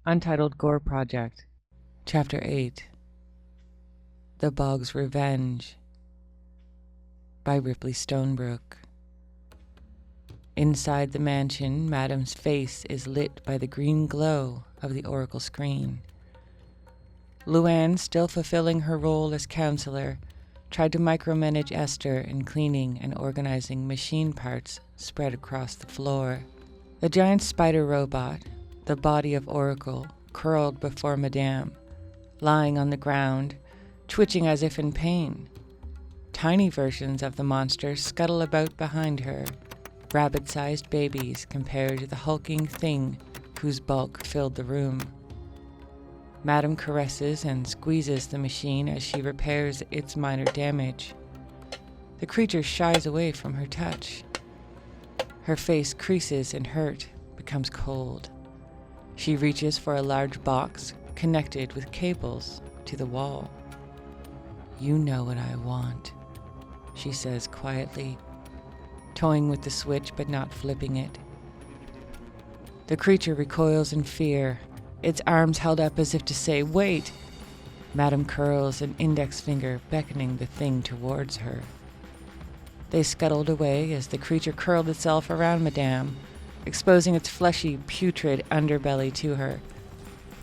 Untitled Gore Project. Chapter 8. The Bog's Revenge by Ripley Stonebrook. Inside the mansion, Madam's face is lit by the green glow of the oracle screen. Luann, still fulfilling her role as counselor, tried to micromanage Esther in cleaning and organizing machine parts spread across the floor. The giant spider robot, the body of Oracle, curled before Madame, lying on the ground, twitching as if in pain. Tiny versions of the monster scuttle about behind her, rabbit-sized babies compared to the hulking thing whose bulk filled the room. Madame caresses and squeezes the machine as she repairs its minor damage. The creature shies away from her touch. Her face creases in hurt, becomes cold. She reaches for a large box connected with cables to the wall. "You know what I want," she says quietly, toying with the switch but not flipping it. The creature recoils in fear, its arms held up as if to say, "Wait!" Madame curls an index finger, beckoning the thing towards her. They scuttled away as the creature curled itself around Madame, exposing its fleshy, putrid underbelly to her.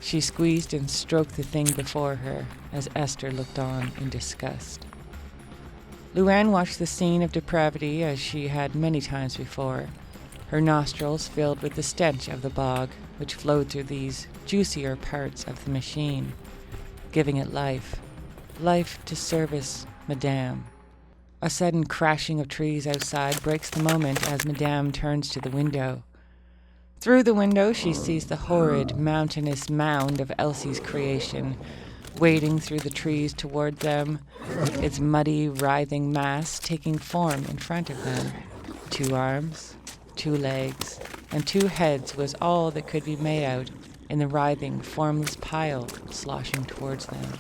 She squeezed and stroked the thing before her as Esther looked on in disgust. Luann watched the scene of depravity as she had many times before, her nostrils filled with the stench of the bog, which flowed through these juicier parts of the machine, giving it life to service Madame. A sudden crashing of trees outside breaks the moment as Madame turns to the window. Through the window she sees the horrid, mountainous mound of Elsie's creation, wading through the trees toward them, its muddy, writhing mass taking form in front of them. 2 arms, 2 legs, and 2 heads was all that could be made out in the writhing, formless pile sloshing towards them.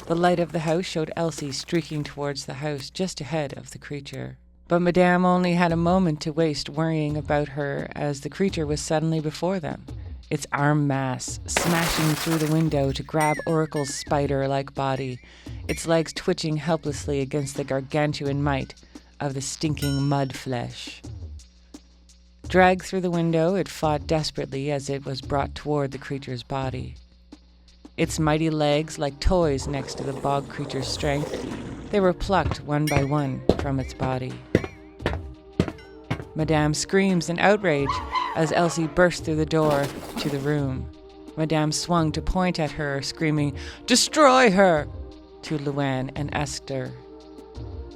The light of the house showed Elsie streaking towards the house just ahead of the creature. But Madame only had a moment to waste worrying about her as the creature was suddenly before them, its arm mass smashing through the window to grab Oracle's spider-like body, its legs twitching helplessly against the gargantuan might of the stinking mud flesh. Dragged through the window, it fought desperately as it was brought toward the creature's body. Its mighty legs like toys next to the bog creature's strength, they were plucked one by one from its body. Madame screams in outrage as Elsie burst through the door to the room. Madame swung to point at her, screaming, "Destroy her!" to Luann and Esther.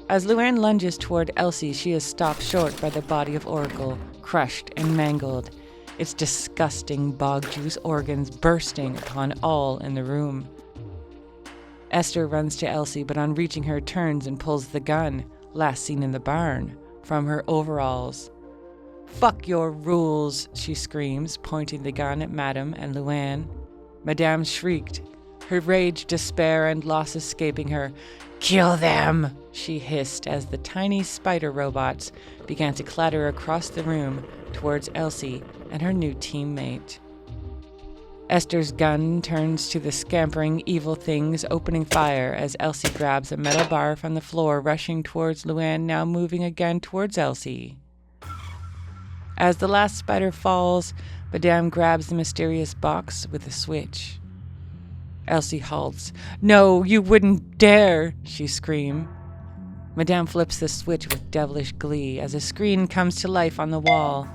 As Luann lunges toward Elsie, she is stopped short by the body of Oracle, crushed and mangled, its disgusting bog juice organs bursting upon all in the room. Esther runs to Elsie, but on reaching her turns and pulls the gun, last seen in the barn, from her overalls. "Fuck your rules," she screams, pointing the gun at Madame and Luann. Madame shrieked, her rage, despair, and loss escaping her. "Kill them," she hissed as the tiny spider robots began to clatter across the room towards Elsie and her new teammate. Esther's gun turns to the scampering evil things, opening fire as Elsie grabs a metal bar from the floor, rushing towards Luann, now moving again towards Elsie. As the last spider falls, Madame grabs the mysterious box with a switch. Elsie halts. "No, you wouldn't dare!" she screams. Madame flips the switch with devilish glee as a screen comes to life on the wall.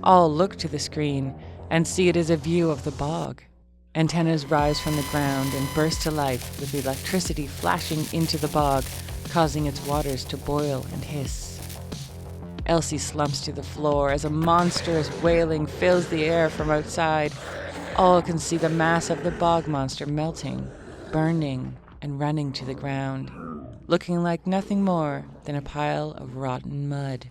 All look to the screen and see it as a view of the bog. Antennas rise from the ground and burst to life with electricity flashing into the bog, causing its waters to boil and hiss. Elsie slumps to the floor as a monstrous wailing fills the air from outside. All can see the mass of the bog monster melting, burning, and running to the ground, looking like nothing more than a pile of rotten mud.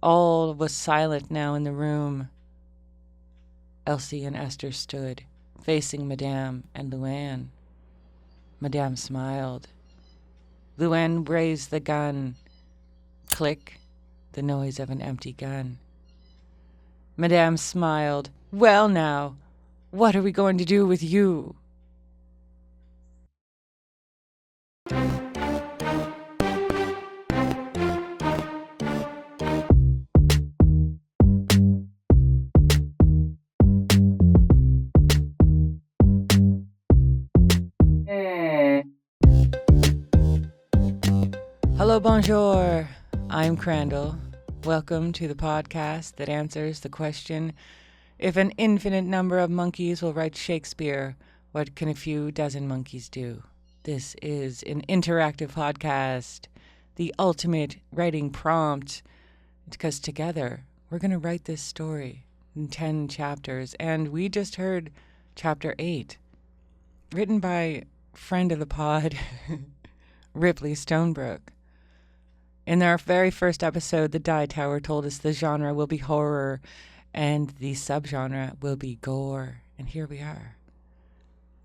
All was silent now in the room. Elsie and Esther stood, facing Madame and Luann. Madame smiled. Luann raised the gun. Click, the noise of an empty gun. Madame smiled, Well now, what are we going to do with you? Hello, bonjour. I'm Crandall. Welcome to the podcast that answers the question, if an infinite number of monkeys will write Shakespeare, what can a few dozen monkeys do? This is an interactive podcast, the ultimate writing prompt, because together we're going to write this story in 10 chapters, and we just heard chapter 8, written by friend of the pod, Ripley Stonebrook. In our very first episode, the Die Tower told us the genre will be horror and the subgenre will be gore. And here we are.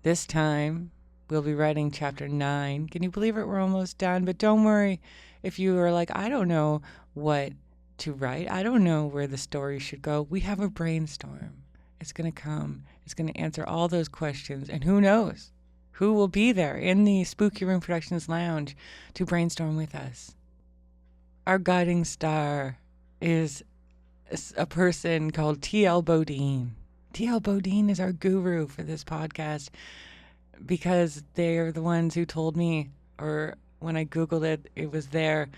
This time, we'll be writing chapter 9. Can you believe it? We're almost done. But don't worry if you are like, I don't know what to write. I don't know where the story should go. We have a brainstorm. It's going to come. It's going to answer all those questions. And who knows who will be there in the Spooky Room Productions Lounge to brainstorm with us. Our guiding star is a person called T.L. Bodine. T.L. Bodine is our guru for this podcast because they're the ones who told me, or when I Googled it, it was there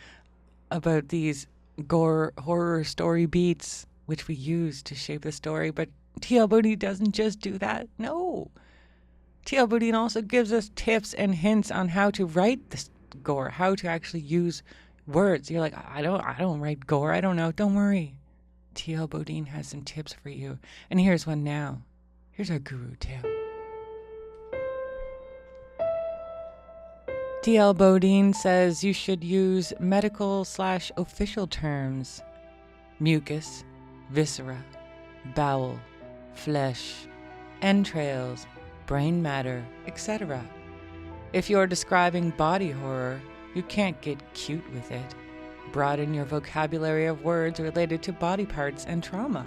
about these gore horror story beats, which we use to shape the story. But T.L. Bodine doesn't just do that. No. T.L. Bodine also gives us tips and hints on how to write this gore, how to actually use words. You're like, I don't write gore. I don't know. Don't worry. T.L. Bodine has some tips for you. And here's one now. Here's our guru tip. T.L. Bodine says you should use medical/official terms. Mucus, viscera, bowel, flesh, entrails, brain matter, etc. If you're describing body horror, you can't get cute with it. Broaden your vocabulary of words related to body parts and trauma.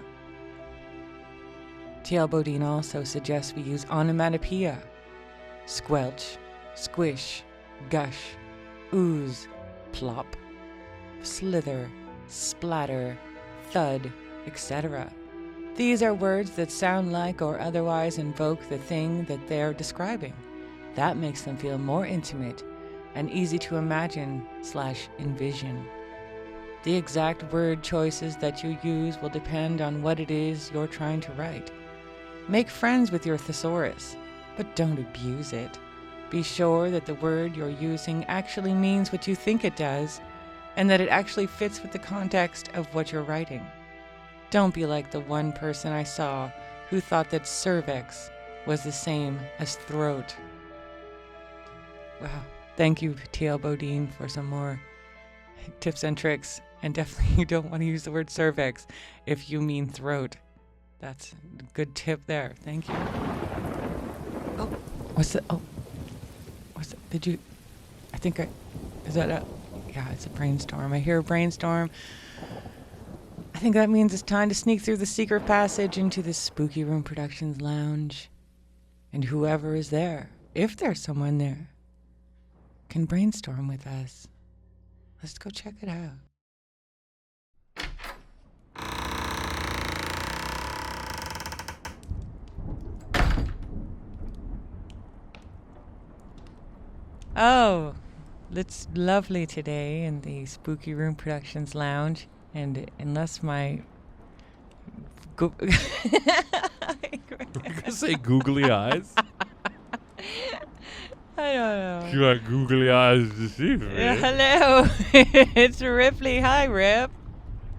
T.L. Bodine also suggests we use onomatopoeia. Squelch, squish, gush, ooze, plop, slither, splatter, thud, etc. These are words that sound like or otherwise invoke the thing that they're describing. That makes them feel more intimate and easy to imagine/envision. The exact word choices that you use will depend on what it is you're trying to write. Make friends with your thesaurus, but don't abuse it. Be sure that the word you're using actually means what you think it does, and that it actually fits with the context of what you're writing. Don't be like the one person I saw who thought that cervix was the same as throat. Wow. Thank you, T.L. Bodine, for some more tips and tricks. And definitely you don't want to use the word cervix if you mean throat. That's a good tip there. Thank you. Oh, what's that? Oh, what's that? Did you? I think I. Is that a? Yeah, it's a brainstorm. I hear a brainstorm. I think that means it's time to sneak through the secret passage into the Spooky Room Productions Lounge. And whoever is there, if there's someone there, can brainstorm with us. Let's go check it out. Oh, it's lovely today in the Spooky Room Productions Lounge, and unless my You're gonna say googly eyes? I don't know. You got googly eyes to see me. Yeah, hello. It's Ripley. Hi, Rip.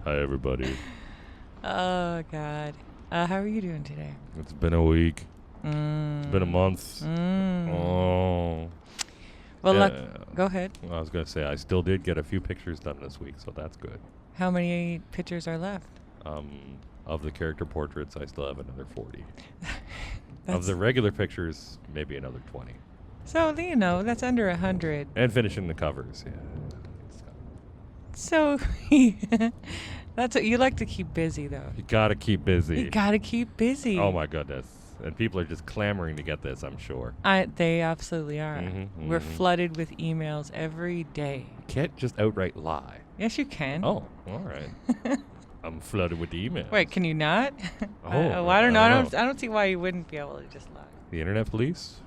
Hi, everybody. Oh, God. How are you doing today? It's been a week. It's been a month. Oh. Well, yeah. Go ahead. I was going to say, I still did get a few pictures done this week, so that's good. How many pictures are left? Of the character portraits, I still have another 40. Of the regular pictures, maybe another 20. So, you know, that's under 100. And finishing the covers, yeah. So, That's what you like to keep busy, though. You gotta keep busy. You gotta keep busy. Oh my goodness. And people are just clamoring to get this, I'm sure. They absolutely are. We're flooded with emails every day. You can't just outright lie. Yes, you can. Oh, all right. I'm flooded with emails. Wait, can you not? Oh, I don't know. I don't see why you wouldn't be able to just lie. The internet police?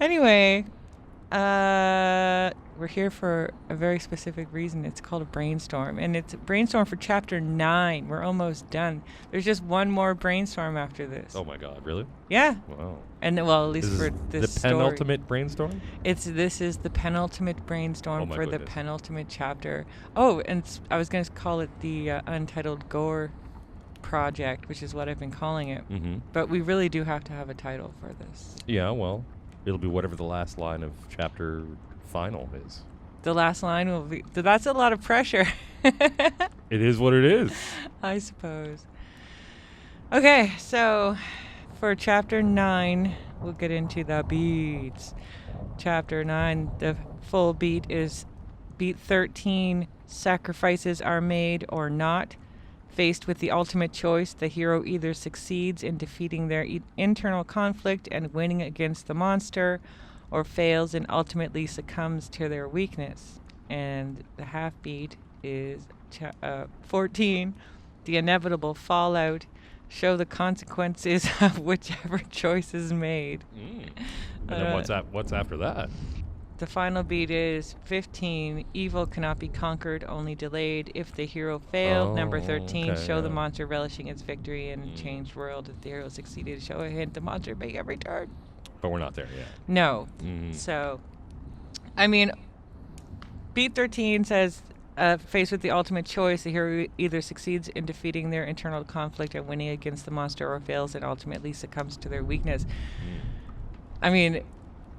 Anyway, we're here for a very specific reason. It's called a brainstorm, and it's a brainstorm for chapter 9. We're almost done. There's just one more brainstorm after this. Oh my God, really? Yeah. Wow. And at least for this the penultimate brainstorm? This is the penultimate brainstorm for the penultimate chapter. Oh, and I was going to call it the Untitled Gore Project, which is what I've been calling it. Mm-hmm. But we really do have to have a title for this. Yeah, well, it'll be whatever the last line of chapter final is. The last line will be... That's a lot of pressure. It is what it is. I suppose. Okay, so for chapter 9, we'll get into the beats. Chapter 9, the full beat is beat 13. Sacrifices are made or not. Faced with the ultimate choice, the hero either succeeds in defeating their internal conflict and winning against the monster, or fails and ultimately succumbs to their weakness. And the half beat is 14. The inevitable fallout. Show the consequences of whichever choice is made. And then what's after that? The final beat is 15. Evil cannot be conquered, only delayed. If the hero failed, number 13. Show the monster relishing its victory in a changed world. If the hero succeeded, show a hint. The monster may have returned. But we're not there yet. No. So, I mean, beat 13 says, faced with the ultimate choice, the hero either succeeds in defeating their internal conflict and winning against the monster, or fails and ultimately succumbs to their weakness. I mean,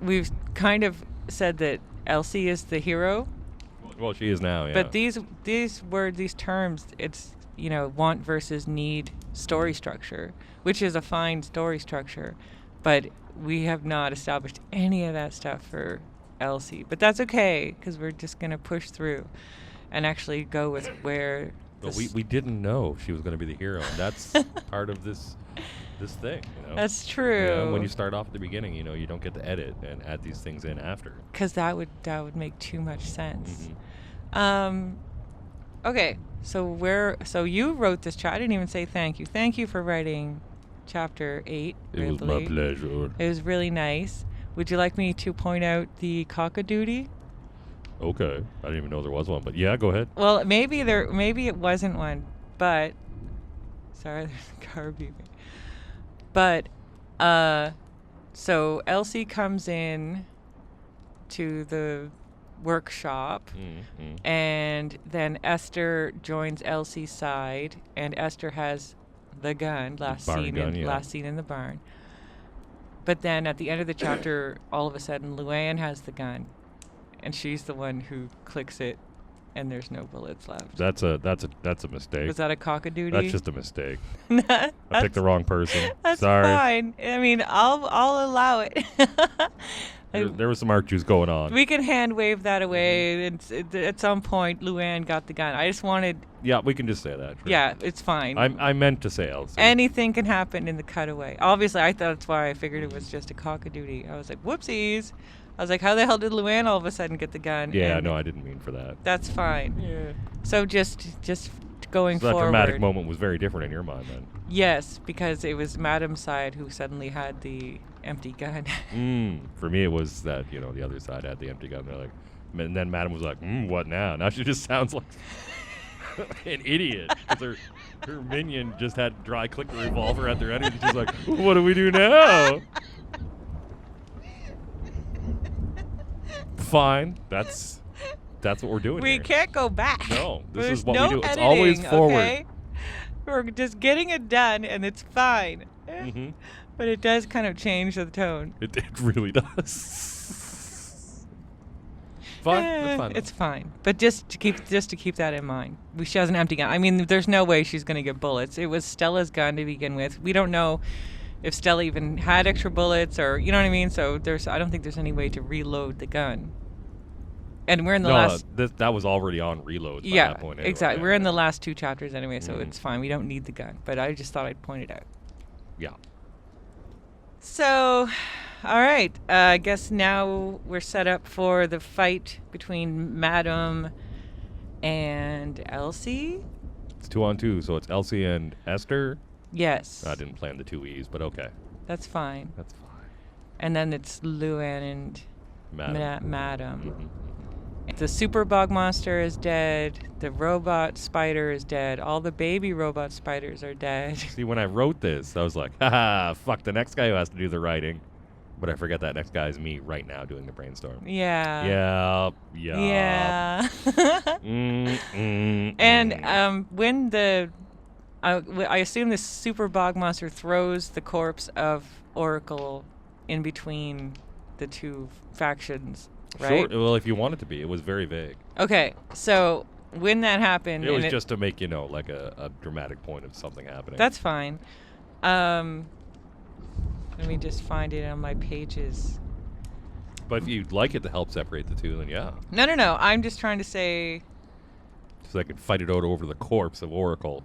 we've kind of said that Elsie is the hero. Well, she is now, yeah. But these terms, it's, want versus need story structure, which is a fine story structure. But we have not established any of that stuff for Elsie. But that's okay, because we're just going to push through and actually go with where... But we didn't know she was going to be the hero. And that's part of this thing, That's true. When you start off at the beginning, you don't get to edit and add these things in after. Because that would make too much sense. Okay, so you wrote this chapter. I didn't even say thank you. Thank you for writing chapter 8. It was my pleasure. It was really nice. Would you like me to point out the cock-a-doodle? Okay. I didn't even know there was one, but yeah, go ahead. Well, maybe it wasn't one, but... Sorry, there's a car beeping. But, so Elsie comes in to the workshop, and then Esther joins Elsie's side, and Esther has the gun, last seen in the barn. But then at the end of the chapter, all of a sudden, Luann has the gun, and she's the one who clicks it, and there's no bullets left. That's a mistake. Was that a cock-a-doodle? That's just a mistake. I picked the wrong person. That's Sorry. Fine. I mean, I'll allow it. There was some art juice going on. We can hand wave that away. At some point, Luann got the gun. I just wanted... Yeah, we can just say that. True. Yeah, it's fine. I meant to say Elsie. Anything can happen in the cutaway. Obviously, I thought that's why I figured it was just a cock-a-doodle. I was like, whoopsies. I was like, how the hell did Luann all of a sudden get the gun? Yeah, no, I didn't mean for that. That's fine. Yeah. So just going forward. That dramatic moment was very different in your mind then. Yes, because it was Madam's side who suddenly had the empty gun. For me, it was that, the other side had the empty gun. They're like, and then Madam was like, what now? Now she just sounds like an idiot. Because her minion just had dry click the revolver at their end, and she's like, what do we do now? Fine. That's what we're doing We here. can't go back. No. This There's is what no we do. It's editing, always forward. Okay? We're just getting it done, and it's fine. But it does kind of change the tone. It really does. Fine. It's fine. It's fine. But just to keep that in mind. She has an empty gun. I mean, there's no way she's going to get bullets. It was Stella's gun to begin with. We don't know if Stella even had extra bullets, or you know what I mean. So I don't think there's any way to reload the gun. And we're in the No, last. that was already on reloads by Yeah, that point. Anyway. exactly. Yeah, We're in yeah. the last 2 chapters anyway, so Mhm. it's fine. We don't need the gun. But I just thought I'd point it out. Yeah. So, all right. I guess now we're set up for the fight between Madam and Elsie. It's 2-on-2, so it's Elsie and Esther. Yes. I didn't plan the 2 E's, but okay. That's fine. That's fine. And then it's Luann and Madam. Mhm. The super bog monster is dead. The robot spider is dead. All the baby robot spiders are dead. See, when I wrote this, I was like, haha, fuck the next guy who has to do the writing. But I forget that next guy is me right now doing the brainstorm. Yeah. Yeah. And when I assume this super bog monster throws the corpse of Oracle in between the 2 factions, right? Sure. Well, if you want it to be, it was very vague. Okay, so when that happened, It was just to make, like a dramatic point of something happening. that's fine. Let me just find it on my pages. But if you'd like it to help separate the 2, then yeah. No. I'm just trying to say. So I could fight it out over the corpse of Oracle.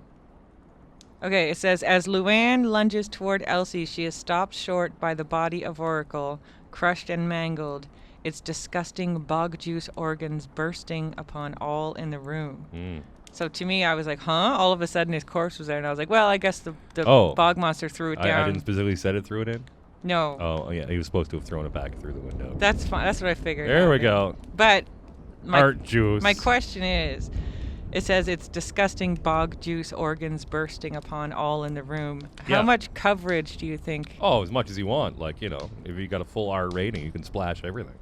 Okay, it says, as Luann lunges toward Elsie, she is stopped short by the body of Oracle, crushed and mangled, its disgusting bog juice organs bursting upon all in the room. Mm. So to me, I was like, huh? All of a sudden his corpse was there, and I was like, well, I guess the Oh. bog monster threw it down. I didn't specifically said it threw it in? No. Oh, yeah, he was supposed to have thrown it back through the window. That's fine. That's what I figured. There we go. But Art juice. my question is, it says it's disgusting bog juice organs bursting upon all in the room. How Yeah. much coverage do you think? Oh, as much as you want. Like, if you got a full R rating, you can splash everything.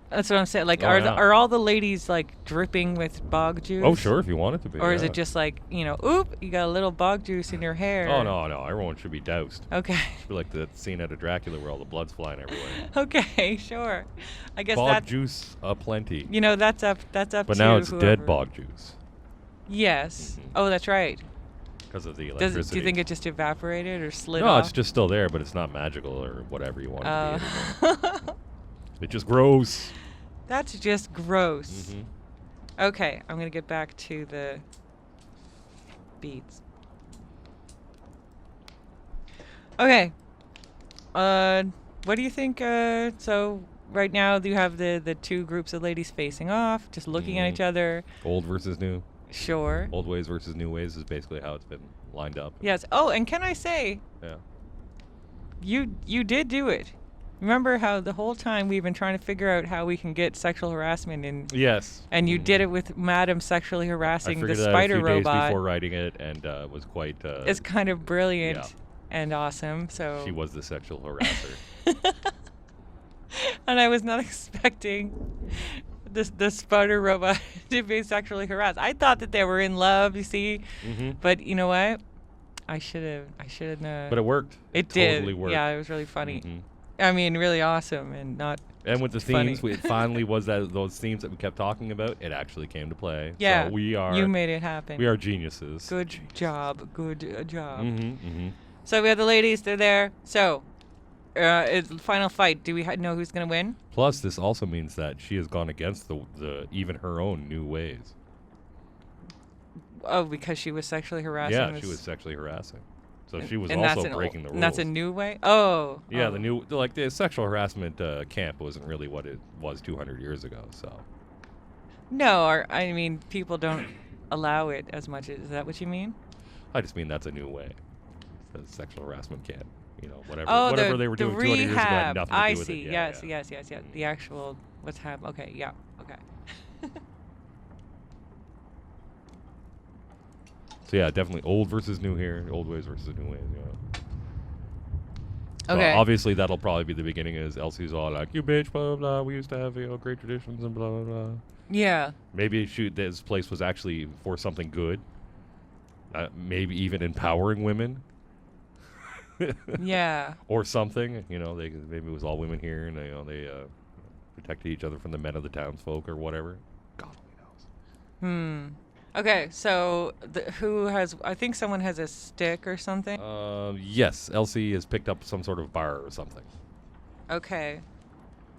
That's what I'm saying. Like, Oh, are yeah. are all the ladies like dripping with bog juice? Oh, sure, if you want it to be. Or is yeah. it just like, oop, you got a little bog juice in your hair? Oh, no. Everyone should be doused. Okay. Should be like the scene out of Dracula where all the blood's flying everywhere. Okay, sure. I guess Bog that's juice aplenty. that's up But to now it's whoever. dead bog juice Yes. Mhm. Oh, that's right. because of the Do electricity. you think it just evaporated or slid No, off? it's just still there, but it's not magical or whatever you want it to be anymore. Oh. It's just gross. That's just gross. Mhm. Okay, I'm going to get back to the beads. Okay. What do you think? So right now you have the 2 groups of ladies facing off, just looking at Mhm. each other. Old versus new. Sure. Old ways versus new ways is basically how it's been lined up. Yes. Oh, and can I say, Yeah. you did do it. Remember how the whole time we've been trying to figure out how we can get sexual harassment in, Yes. and you Mhm. did it with Madam sexually harassing I the figured that spider a few days robot. before writing it, and it was quite. It's kind of brilliant yeah. and awesome. So. She was the sexual harasser. And I was not expecting the spider robot to be sexually harassed. I thought that they were in love, you see. Mm-hmm. But you know what? I should have. But it worked. It totally did. worked. Yeah, it was really funny. Mhm. I mean, really awesome and not. And with the funny. themes, it finally was those themes that we kept talking about. It actually came to play. Yeah. So we are. You made it happen. We are geniuses. Good job. Good job. Mm-hmm. Mm-hmm. So we have the ladies. They're there. So, it's the final fight. Do we know who's gonna win? Plus, this also means that she has gone against the even her own new ways. Oh, because she was sexually harassing. Yeah, this- she was sexually harassing. So she was and that's also an breaking the rules. And that's a new way. Oh. Yeah, oh. the sexual harassment camp wasn't really what it was 200 years ago. So No, I mean, people don't allow it as much. Is that what you mean? I just mean that's a new way. The sexual harassment camp. Whatever. Oh, whatever they were the doing 200 years ago had rehab. nothing to do I with see. it. Yes. Yeah. The actual what's happening. Okay. Yeah. Okay. So yeah, definitely old versus new here. Old ways versus new ways. Yeah. So Okay. obviously that'll probably be the beginning. Is Elsie's all like, "You bitch, blah blah blah. We used to have great traditions and blah blah blah." Yeah. Maybe this place was actually for something good. Maybe even empowering women. Yeah. Or something. Maybe it was all women here, and they protected each other from the men of the townsfolk or whatever. God only knows. Okay. So who has? I think someone has a stick or something. Yes, Elsie has picked up some sort of bar or something. Okay.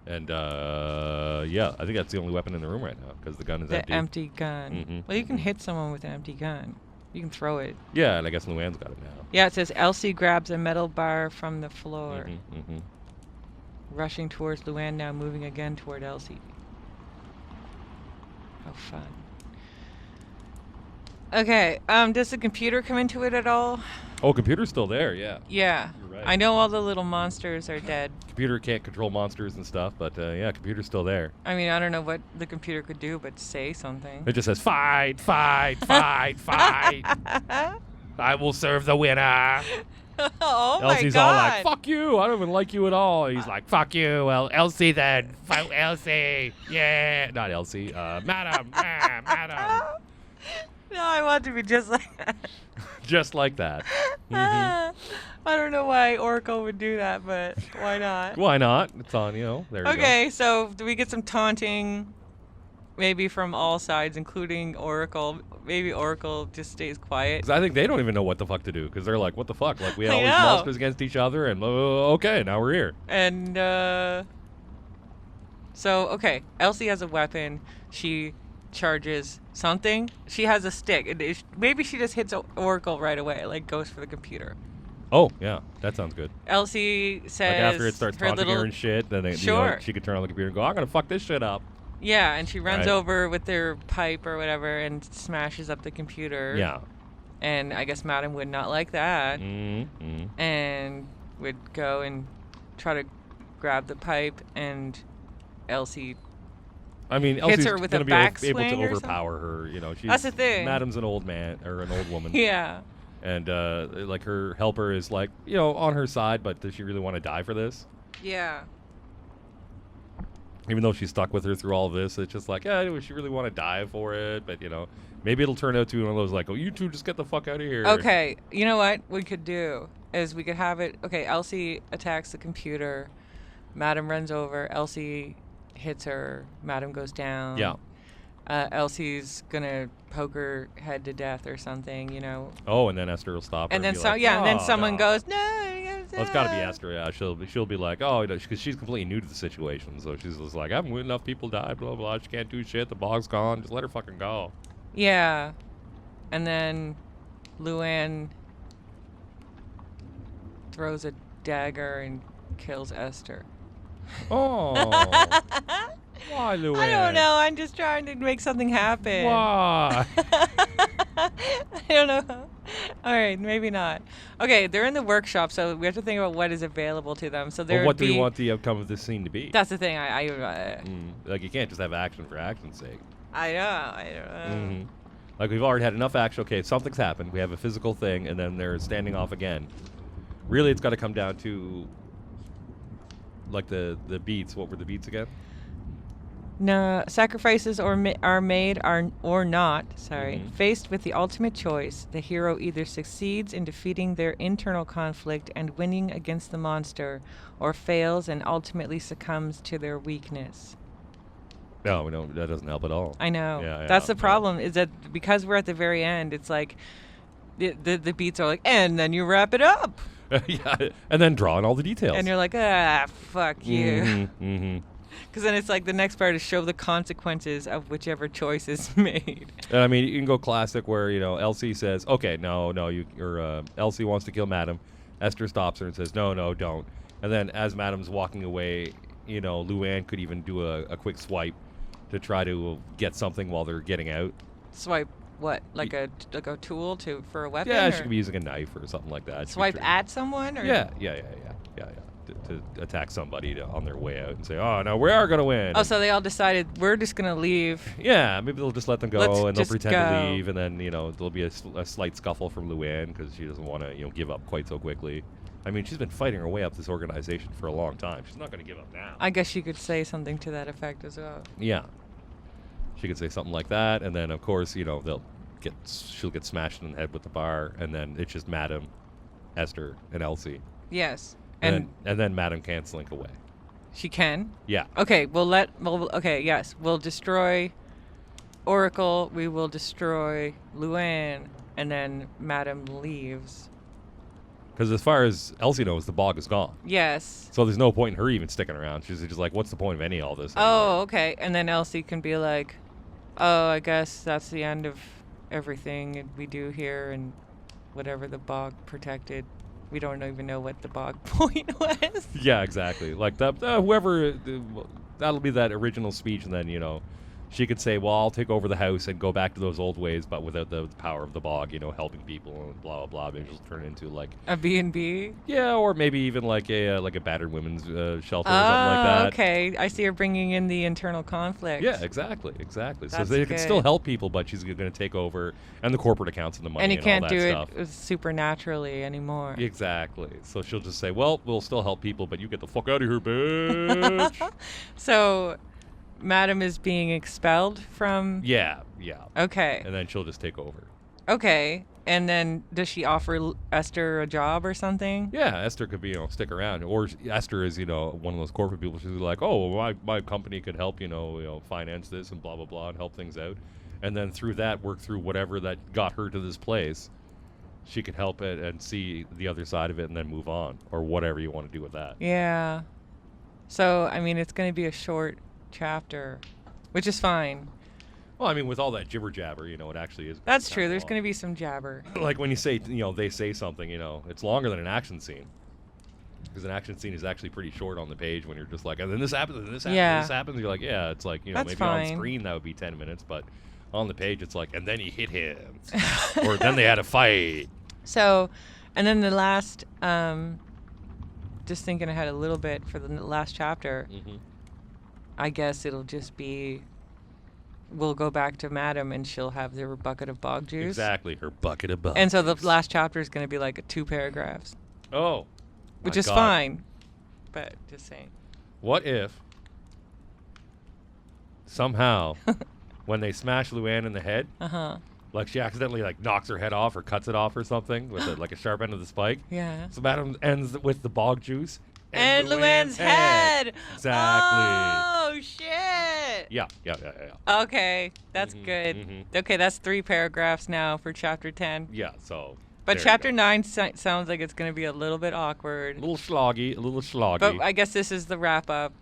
And yeah, I think that's the only weapon in the room right now because the gun is The empty. empty gun. Mm-hmm. Well, you can hit someone with an empty gun. You can throw it. Yeah, and I guess Luann's got it now. Yeah, it says Elsie grabs a metal bar from the floor. Mm-hmm, mm-hmm. Rushing towards Luann, now moving again toward Elsie. How fun. Okay, does the computer come into it at all? Oh, computer's still there, yeah. Yeah. You're right. I know all the little monsters are dead. Computer can't control monsters and stuff, but yeah, computer's still there. I mean, I don't know what the computer could do but say something. It just says, fight, fight, fight, fight. I will serve the winner. Oh Elsie's my God. all like, fuck you. I don't even like you at all. And he's like, fuck you. Well, Elsie then. Fuck Elsie. Yeah. Not Elsie. Madam. Madam. No, I want to be just like that. Just like that. Mm-hmm. I don't know why Oracle would do that, but why not? Why not? It's on, you know. There you go. Okay, so do we get some taunting, maybe from all sides, including Oracle? Maybe Oracle just stays quiet. 'Cause I think they don't even know what the fuck to do because they're like, what the fuck? Like, we had I all these know. monsters against each other, and okay, now we're here. And, so, okay, Elsie has a weapon. She charges something. She has a stick. Maybe she just hits Oracle right away, like goes for the computer. Oh, yeah, that sounds good. Elsie says Like after it starts her taunting little her and shit, then you know, Sure. she could turn on the computer and go, I'm going to fuck this shit up. Yeah, and she runs Right. over with their pipe or whatever and smashes up the computer. Yeah. And I guess Madam would not like that. Mm-hmm. And would go and try to grab the pipe, and Elsie. I mean, Hits Elsie's her with a going to be able backswing to or overpower her. You know, she's That's the thing. Madam's an old man or an old woman. Yeah. And like her helper is like, you know, on her side, but does she really want to die for this? Yeah. Even though she's stuck with her through all of this, it's just like, yeah, does she really want to die for it? But, you know, maybe it'll turn out to be one of those like, oh, you two just get the fuck out of here. Okay, you know what we could do is we could have it. Okay, Elsie attacks the computer. Madam runs over. Elsie hits her. Madam goes down. Yeah. Elsie's gonna poke her head to death or something, you know. Oh, and then Esther will stop her. And then be so like, yeah, and then "Oh, someone no." goes, no. Well, it's got to be Esther. Yeah, she'll be like, oh, because she's completely new to the situation, so she's just like, I haven't seen enough people die, blah blah. She can't do shit. The bog's gone. Just let her fucking go. Yeah, and then Luann throws a dagger and kills Esther. Oh, why, Luann? I don't know. I'm just trying to make something happen. Why? I don't know. All right, maybe not. Okay, they're in the workshop, so we have to think about what is available to them. So there Well, what would do be. we want the outcome of this scene to be? That's the thing. Like, you can't just have action for action's sake. I know. Mm-hmm. Like, we've already had enough action. Okay, something's happened. We have a physical thing, and then they're standing off again. Really, it's got to come down to, like, the beats. What were the beats again? No, sacrifices are made or not. Mhm. Faced with the ultimate choice, the hero either succeeds in defeating their internal conflict and winning against the monster, or fails and ultimately succumbs to their weakness. No, we don't. That doesn't help at all. I know. Yeah, That's the yeah. problem. Is that because we're at the very end, it's like the beats are like, and then you wrap it up, Yeah, and then drawing all the details. and you're like, fuck you. Mm-hmm. Because then it's like the next part is show the consequences of whichever choice is made. And I mean, you can go classic where, you know, Elsie says, okay, no, Elsie wants to kill Madam. Esther stops her and says, no, don't. And then as Madam's walking away, you know, Luann could even do a quick swipe to try to get something while they're getting out. Swipe what? Like a tool for a weapon? Yeah, or she could be using a knife or something like that. She swipe could- at someone? Or Yeah. To attack somebody on their way out and say, oh, no, we are going to win. Oh, so they all decided we're just gonna leave. Yeah, maybe they'll just let them go Let's and they'll just pretend go. to leave, and then, you know, there'll be a slight scuffle from Luann because she doesn't want to, you know, give up quite so quickly. I mean, she's been fighting her way up this organization for a long time. She's not going to give up now. I guess you could say something to that effect as well. Yeah, she could say something like that, and then of course, you know, she'll get smashed in the head with the bar, and then it's just Madam, Esther, and Elsie, Yes, and then Madam can't slink away. she can. Yeah. Okay, yes, we'll destroy Oracle. We will destroy Luann, and then Madam leaves. Because as far as Elsie knows, the bog is gone. Yes. So there's no point in her even sticking around. She's just like, what's the point of any of all this? Oh, okay. And then Elsie can be like, oh, I guess that's the end of everything we do here, and whatever the bog protected. We don't even know what the bog point was. Yeah, exactly. Like that, whoever, that'll be that original speech, and then, you know, she could say, well, I'll take over the house and go back to those old ways, but without the power of the bog, you know, helping people and blah, blah, blah. Maybe she'll turn into like a B&B? Yeah, or maybe even like a battered women's shelter or something like that. Okay. I see her bringing in the internal conflict. Yeah, exactly. That's so they can still help people, but she's going to take over, and the corporate accounts and the money and and all that you can't stuff. do it supernaturally anymore. Exactly. So she'll just say, well, we'll still help people, but you get the fuck out of here, bitch. So Madam is being expelled from... Yeah. Okay. And then she'll just take over. Okay. And then does she offer Esther a job or something? Yeah, Esther could be, you know, stick around. Or Esther is, you know, one of those corporate people. She's like, oh, well, my company could help, you know, finance this and blah, blah, blah, and help things out. And then through that, work through whatever that got her to this place. She could help it and see the other side of it and then move on, or whatever you want to do with that. Yeah. So, I mean, it's going to be a short chapter, which is fine. Well, I mean, with all that jibber jabber, you know, it actually is. That's true. There's going to be some jabber. Like when you say, you know, they say something, you know, it's longer than an action scene. Because an action scene is actually pretty short on the page when you're just like, and then this happens, and this happens, and this happens. You're like, yeah, it's like, you know, That's maybe fine. on screen that would be 10 minutes, but on the page it's like, and then he hit him. Or then they had a fight. So, and then the last, just thinking ahead a little bit for the last chapter, I guess it'll just be, we'll go back to Madam and she'll have their bucket of bog juice. Exactly, her bucket of bog And so juice. the last chapter is going to be like 2 paragraphs. Oh. Which my is God. fine. But just saying. What if somehow when they smash Luann in the head, like she accidentally like knocks her head off or cuts it off or something with like a sharp end of the spike. Yeah. So Madam ends with the bog juice And Luann's head. Exactly. Oh, shit. Yeah. Okay. That's good. Okay, that's 3 paragraphs now for chapter 10. Yeah, so. But there you chapter go. 9 sounds like it's going to be a little bit awkward. A little sloggy. But I guess this is the wrap up.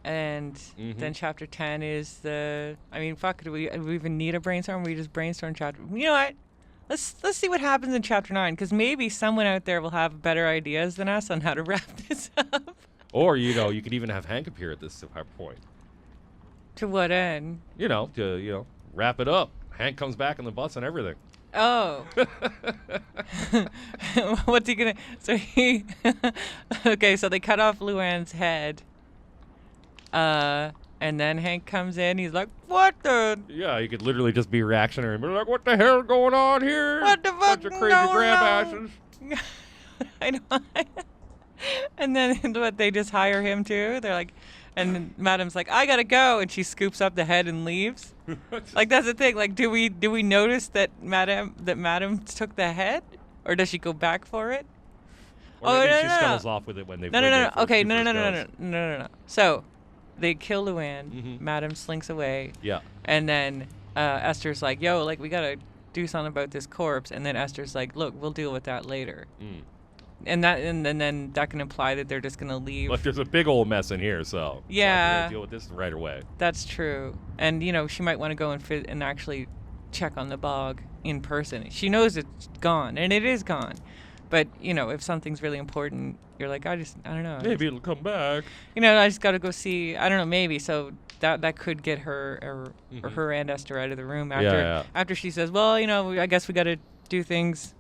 And then chapter 10 is the... I mean, fuck, do we even need a brainstorm? We just brainstorm chapter... You know what? Let's see what happens in chapter 9, because maybe someone out there will have better ideas than us on how to wrap this up. Or, you know, you could even have Hank appear at this point. To what end? You know, to wrap it up. Hank comes back in the bus and everything. Oh. What's he gonna... So he... Okay, so they cut off Luann's head. And then Hank comes in. He's like, what the... Yeah, you could literally just be reactionary and be like, what the hell going on here? What the fuck? Bunch of crazy grab asses. I know. And then what, they just hire him too? They're like... And then Madam's like, I gotta go. And she scoops up the head and leaves. Like, that's the thing. Like, do we notice that Madam took the head? Or does she go back for it? Or maybe she scuttles off with it when they... No. Okay, no. So... They kill Luann. Madam slinks away. Yeah. And then Esther's like, yo, like, we got to do something about this corpse. And then Esther's like, look, we'll deal with that later. And then that can imply that they're just going to leave. Like, there's a big old mess in here, so... Yeah. We're deal with this right away. That's true. And, you know, she might want to go and actually check on the bog in person. She knows it's gone, and it is gone. But, you know, if something's really important, you're like, I don't know. Maybe it'll come back. You know, I just got to go see. I don't know, maybe. So that could get her or her and Esther out of the room after she says, well, you know, I guess we got to do things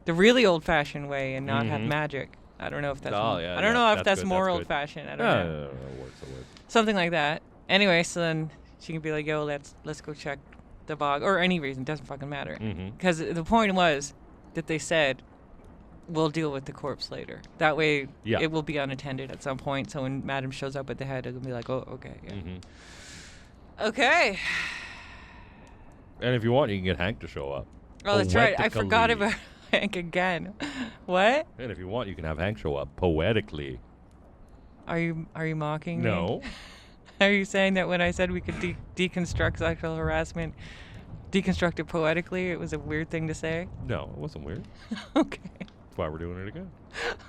the really old-fashioned way and not have magic. I don't know if that's. I don't know if that's more old-fashioned. I don't know. It works. Something like that. Anyway, so then she can be like, yo, let's go check the bog, or any reason, doesn't fucking matter. Because the point was that they said, we'll deal with the corpse later. That way, it will be unattended at some point. So when Madam shows up at the head, it'll be like, oh, okay. Yeah. Okay. And if you want, you can get Hank to show up. Oh, that's right. I forgot about Hank again. What? And if you want, you can have Hank show up poetically. Are you mocking me? No. Are you saying that when I said we could deconstruct sexual harassment, deconstruct it poetically, it was a weird thing to say? No, it wasn't weird. Okay. That's why we're doing it again.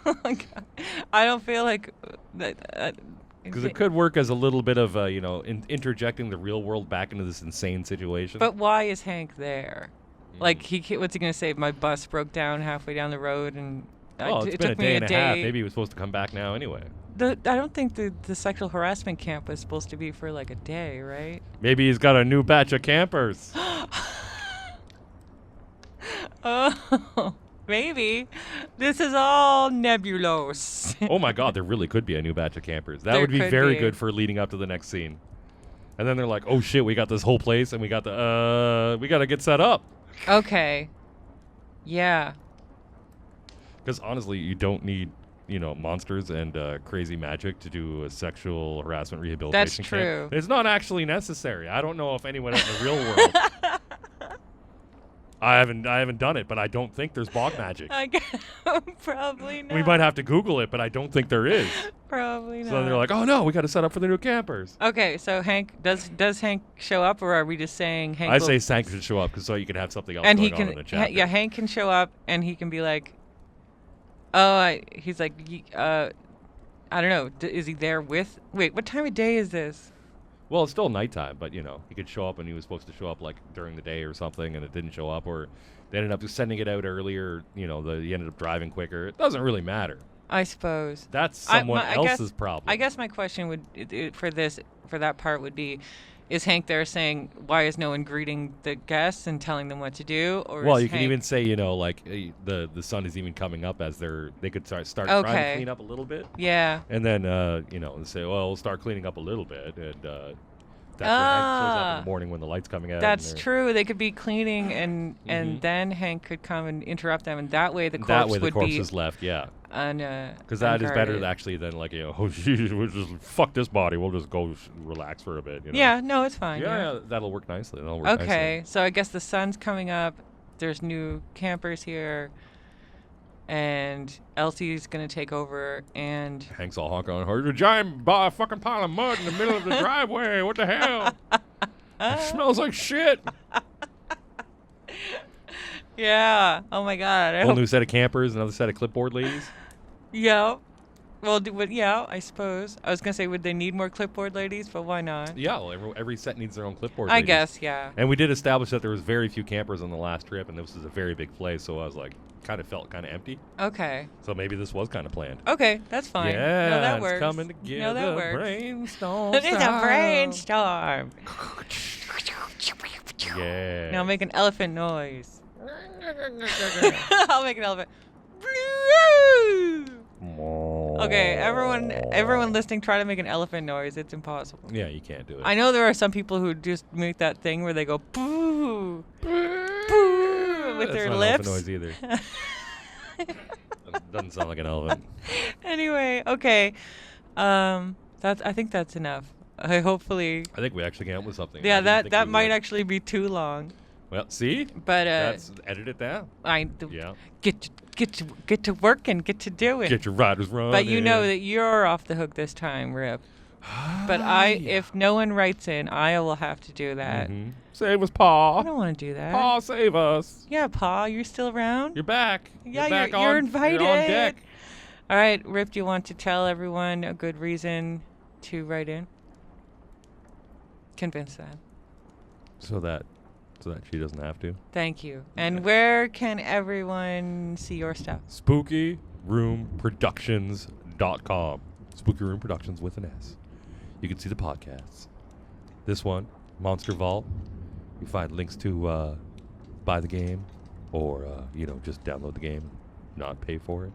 Oh my God. I don't feel like that. Because it could work as a little bit of, interjecting the real world back into this insane situation. But why is Hank there? Like, what's he going to say? My bus broke down halfway down the road, and it's been took a day me and a half. Maybe he was supposed to come back now anyway. I don't think the sexual harassment camp was supposed to be for like a day, right? Maybe he's got a new batch of campers. Oh, maybe. This is all nebulous. Oh my God, there really could be a new batch of campers. That There would be could very be. good for leading up to the next scene. And then they're like, oh shit, we got this whole place and we got we got to get set up. Okay. Yeah. Because honestly, you don't need, monsters and crazy magic to do a sexual harassment rehabilitation That's true. camp. It's not actually necessary. I don't know if anyone in the real world. I haven't done it, but I don't think there's bog magic. Probably not. We might have to Google it, but I don't think there is. Probably not. So they're like, oh no, we got to set up for the new campers. Okay, so Hank does Hank show up, or are we just saying Hank? I say Hank should show up so you can have something else and going he can. on in the chapter. Yeah, Hank can show up, and he can be like, he's like, I don't know. Is he there with? Wait, what time of day is this? Well, it's still nighttime, but he could show up, and he was supposed to show up like during the day or something, and it didn't show up, or they ended up sending it out earlier. He ended up driving quicker. It doesn't really matter. I suppose That's someone I else's guess, problem. I guess my question would for that part would be, is Hank there saying why is no one greeting the guests and telling them what to do? Or well, is you can Hank, even say the sun is even coming up as they could start trying to clean up a little bit. Yeah. And then say, well, we'll start cleaning up a little bit, and that's when Hank shows up in the morning when the light's coming out. That's true. They could be cleaning, and then Hank could come and interrupt them, and that way the corpse would be is left. Yeah. Because that is better actually than like oh geez, we'll just fuck this body. We'll just go relax for a bit. Yeah, no, it's fine. Yeah, that'll work nicely. That'll work okay, so I guess the sun's coming up. There's new campers here, and Elsie's gonna take over. And Hank's all honking on her. A giant fucking pile of mud in the middle of the driveway. What the hell? It smells like shit. Yeah. Oh my God. Whole new set of campers, another set of clipboard ladies. Yeah. Well, yeah, I suppose. I was going to say, would they need more clipboard ladies? But why not? Yeah, well, every set needs their own clipboard I ladies. guess, yeah. And we did establish that there was very few campers on the last trip, and this was a very big place, so I was like, felt kind of empty. Okay. So maybe this was kind of planned. Okay, that's fine. Yeah, no, that it's works. coming together. No, that works. Brainstorm. It is a brainstorm. Yeah. Now make an elephant noise. I'll make an elephant. Okay, everyone listening, try to make an elephant noise. It's impossible. Yeah, you can't do it. I know there are some people who just make that thing where they go boo, boo with their lips. That's not an elephant noise either. Doesn't sound like an elephant. Anyway, okay, I think that's enough. I think we actually came up with something. Yeah, that might actually be too long. Well, see, but that's edit it down. Yeah. Get to work and get to do it. Get your riders running. But you know that you're off the hook this time, Rip. But if no one writes in, I will have to do that. Mm-hmm. Save us, Pa. I don't want to do that. Pa, save us. Yeah, Pa, you're still around? You're back. Yeah, you're invited. You're on deck. All right, Rip, do you want to tell everyone a good reason to write in? Convince that. So that she doesn't have to. Thank you. And where can everyone see your stuff? SpookyRoomProductions.com. Spooky Room Productions with an S. You can see the podcasts. This one, Monster Vault. You find links to buy the game or, just download the game, not pay for it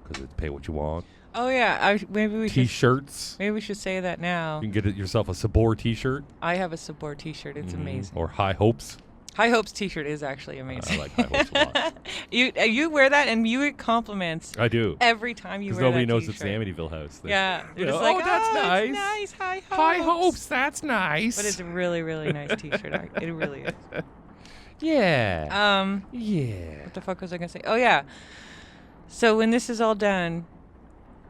because it's pay what you want. Oh yeah, maybe we T-shirts. Maybe we should say that now. You can get yourself a Sabor T-shirt. I have a Sabor T-shirt. It's amazing. Or High Hopes. High Hopes T-shirt is actually amazing. I like High Hopes a lot. You wear that and you get compliments. I do. Every time you wear that Because nobody knows T-shirt. it's the Amityville house. Yeah. It's like, that's nice. Nice. High Hopes. High Hopes. That's nice. But it's a really, really nice T-shirt. It really is. Yeah. Yeah. What the fuck was I gonna say? Oh yeah. So when this is all done,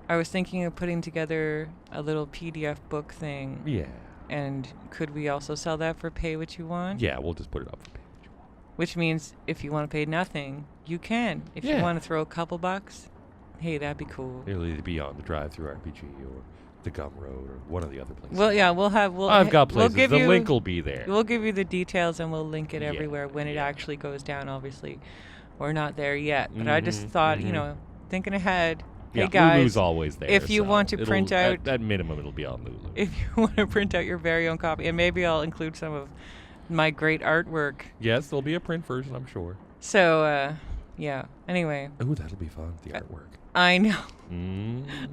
I was thinking of putting together a little PDF book thing. Yeah. And could we also sell that for pay what you want? Yeah, we'll just put it up for pay what you want. which means if you want to pay nothing, you can. If you want to throw a couple bucks, hey, that'd be cool. It'll either be on the drive-through RPG or the Gumroad or one of the other places. Well, yeah, I've got places. The link will be there. We'll give you the details and we'll link it everywhere when it actually goes down. Obviously, we're not there yet, but I just thought, thinking ahead. Hey guys, Lulu's always there. If you want to print out, at minimum, it'll be on Lulu. If you want to print out your very own copy, and maybe I'll include some of my great artwork. Yes, there'll be a print version, I'm sure. So, yeah. Anyway. Ooh, that'll be fun. The artwork. I know.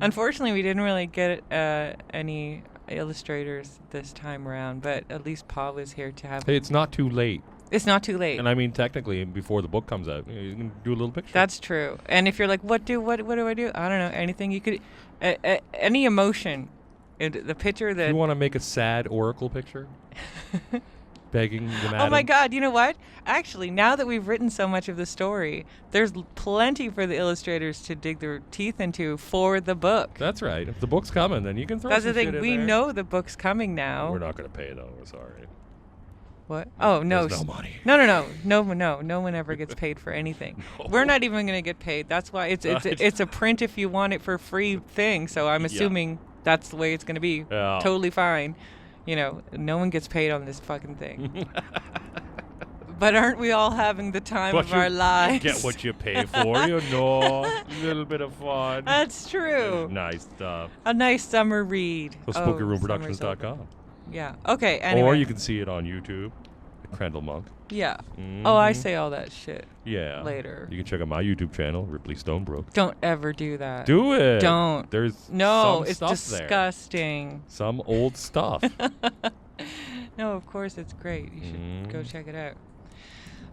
Unfortunately, we didn't really get any illustrators this time around, but at least Paul was here to have. Hey, it's not too late. It's not too late. And I mean, technically, before the book comes out, you can do a little picture. That's true. And if you're like, what do I do? I don't know. Anything you could, any emotion, the picture that. You want to make a sad oracle picture? Begging the madam. Oh my God! You know what? Actually, now that we've written so much of the story, there's plenty for the illustrators to dig their teeth into for the book. That's right. If the book's coming, then you can throw. That's some the thing. shit in We there. know the book's coming now. We're not going to pay though. We're sorry. What? Oh no! There's no money. No one ever gets paid for anything. No. We're not even going to get paid. That's why it's a print if you want it for free thing. So I'm assuming that's the way it's going to be. Yeah. Totally fine. No one gets paid on this fucking thing. But aren't we all having the time of our lives? Get what you pay for, a little bit of fun. That's true. Nice stuff. A nice summer read. So SpookyRoomProductions.com. Yeah. Okay. Anyway. Or you can see it on YouTube at Crandall Monk. Yeah. Oh, I say all that shit. Yeah. Later. You can check out my YouTube channel, Ripley Stonebrook. Don't ever do that. Do it. Don't. There's it's stuff disgusting. There. Some old stuff. No, of course it's great. You should go check it out.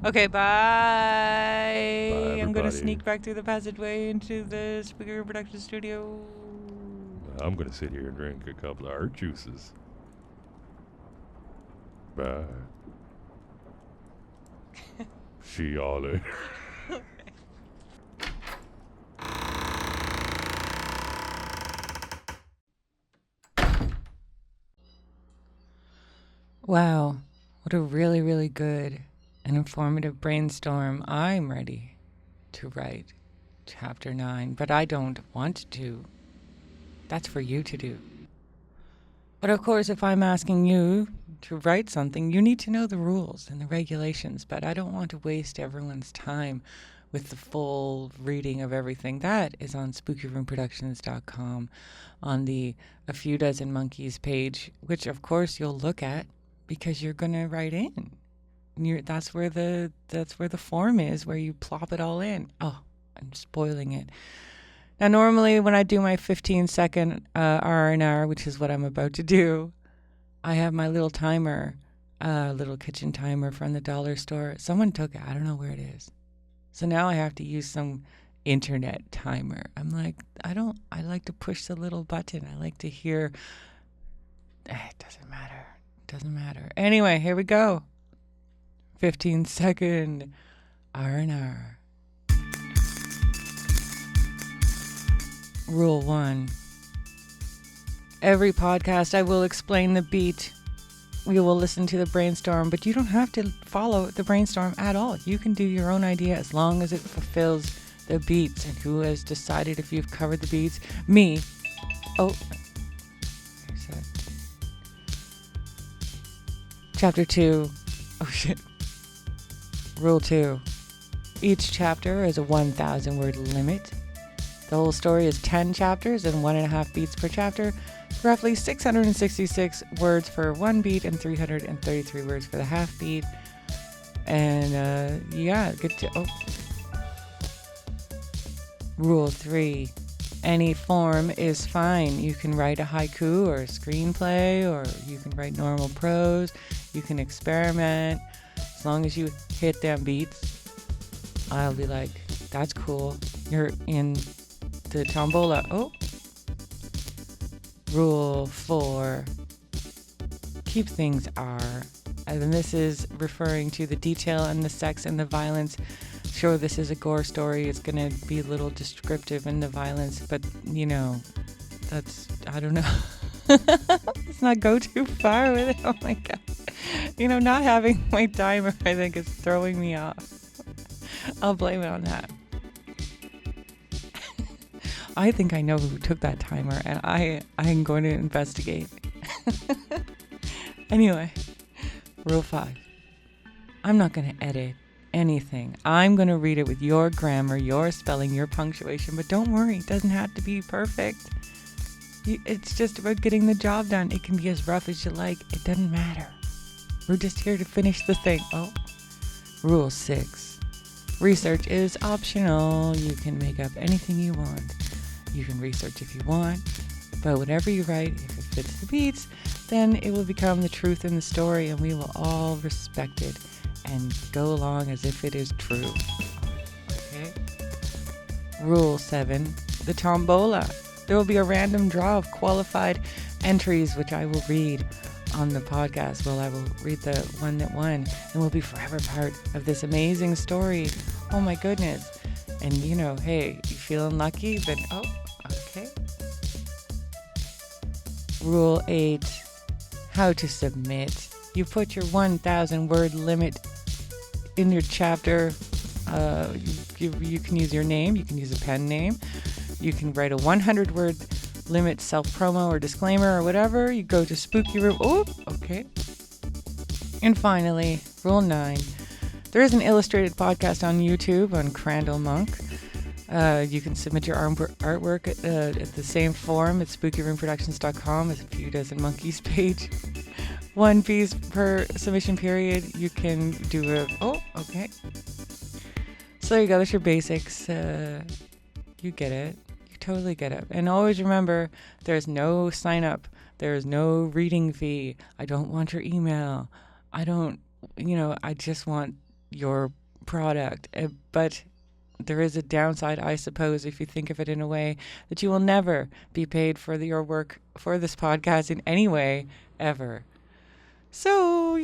Okay, bye. I'm going to sneak back through the passageway into the Spooky Room Production Studio. I'm going to sit here and drink a couple of art juices. Bye. See y'all later. Wow, what a really, really good and informative brainstorm. I'm ready to write chapter 9, but I don't want to. That's for you to do. But of course, if I'm asking you to write something, you need to know the rules and the regulations, but I don't want to waste everyone's time with the full reading of everything. That is on SpookyRoomProductions.com on the A Few Dozen Monkeys page, which of course you'll look at because you're going to write in. That's where the form is, where you plop it all in. Oh, I'm spoiling it. Now, normally when I do my 15-second R&R, which is what I'm about to do, I have my little timer, little kitchen timer from the dollar store. Someone took it. I don't know where it is. So now I have to use some internet timer. I'm like, I like to push the little button. I like to hear. It doesn't matter. It doesn't matter. Anyway, here we go. 15-second R&R. Rule 1. Every podcast I will explain the beat. We will listen to the brainstorm, but you don't have to follow the brainstorm at all. You can do your own idea as long as it fulfills the beats. And who has decided if you've covered the beats? Me. Oh. Here's that. Chapter 2. Oh shit. Rule 2. Each chapter is a 1,000 word limit. The whole story is 10 chapters and 1.5 beats per chapter. Roughly 666 words for one beat and 333 words for the half beat. And good to. Oh. Rule 3. Any form is fine. You can write a haiku or a screenplay, or you can write normal prose. You can experiment. As long as you hit them beats, I'll be like, that's cool. You're in the tombola. Oh. Rule 4. Keep things R. And this is referring to the detail and the sex and the violence. Sure, this is a gore story. It's going to be a little descriptive in the violence, but, that's, I don't know. Let's not go too far with it. Oh, my God. Not having my timer, I think, is throwing me off. I'll blame it on that. I think I know who took that timer, and I'm going to investigate. Anyway, rule 5. I'm not going to edit anything. I'm going to read it with your grammar, your spelling, your punctuation, but don't worry, it doesn't have to be perfect. It's just about getting the job done. It can be as rough as you like. It doesn't matter. We're just here to finish the thing. Oh, rule 6. Research is optional. You can make up anything you want. You can research if you want, but whatever you write, if it fits the beats, then it will become the truth in the story, and we will all respect it and go along as if it is true. Okay? Rule 7. The tombola. There will be a random draw of qualified entries, which I will read on the podcast. Well, I will read the one that won and will be forever part of this amazing story. Oh my goodness. And hey, you feeling lucky? Then, okay. Rule 8. How to submit. You put your 1,000 word limit in your chapter. You can use your name. You can use a pen name. You can write a 100 word limit self-promo or disclaimer or whatever. You go to Spooky Room. Oh, okay. And finally, rule 9. There is an illustrated podcast on YouTube on Crandall Monk. You can submit your artwork at the same form at spookyroomproductions.com. It's a Few Dozen Monkeys page. 1 piece per submission period. You can do okay. So there you go. That's your basics. You get it. You totally get it. And always remember, there's no sign up. There is no reading fee. I don't want your email. I just want your product. But there is a downside, I suppose, if you think of it in a way that you will never be paid for your work for this podcast in any way, ever. So,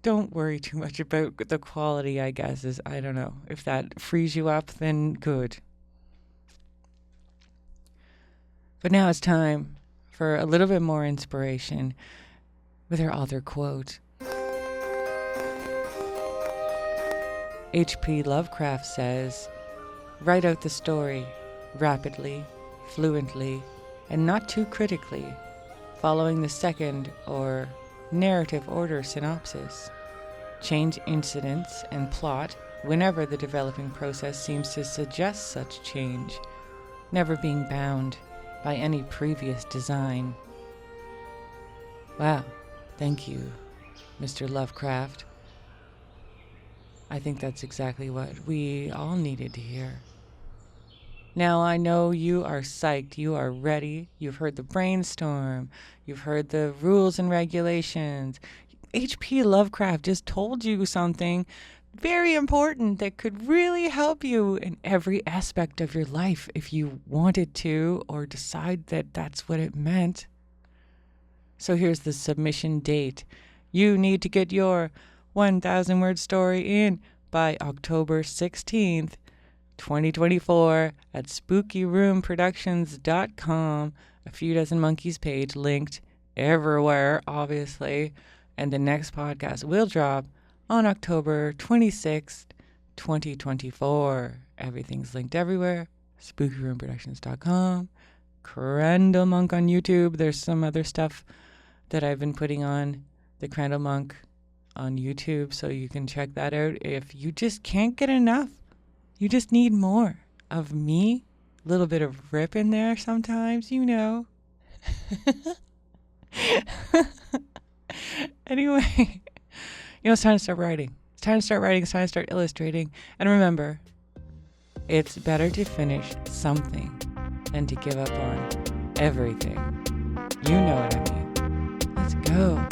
don't worry too much about the quality, I guess. I don't know. If that frees you up, then good. But now it's time for a little bit more inspiration with our author quote. H.P. Lovecraft says, "Write out the story rapidly, fluently, and not too critically, following the second or narrative order synopsis. Change incidents and plot whenever the developing process seems to suggest such change, never being bound by any previous design." Wow, thank you, Mr. Lovecraft. I think that's exactly what we all needed to hear. Now I know you are psyched, you are ready, you've heard the brainstorm, you've heard the rules and regulations. H.P. Lovecraft just told you something very important that could really help you in every aspect of your life if you wanted to or decide that that's what it meant. So here's the submission date. You need to get your 1,000 word story in by October 16th, 2024 at spookyroomproductions.com. A Few Dozen Monkeys page linked everywhere, obviously. And the next podcast will drop on October 26th, 2024. Everything's linked everywhere. spookyroomproductions.com. Crandall Monk on YouTube. There's some other stuff that I've been putting on the Crandall Monk on YouTube, so you can check that out if you just can't get enough. You just need more of me. A little bit of rip in there sometimes, Anyway, it's time to start writing. It's time to start writing. It's time to start illustrating. And remember, it's better to finish something than to give up on everything. You know what I mean. Let's go.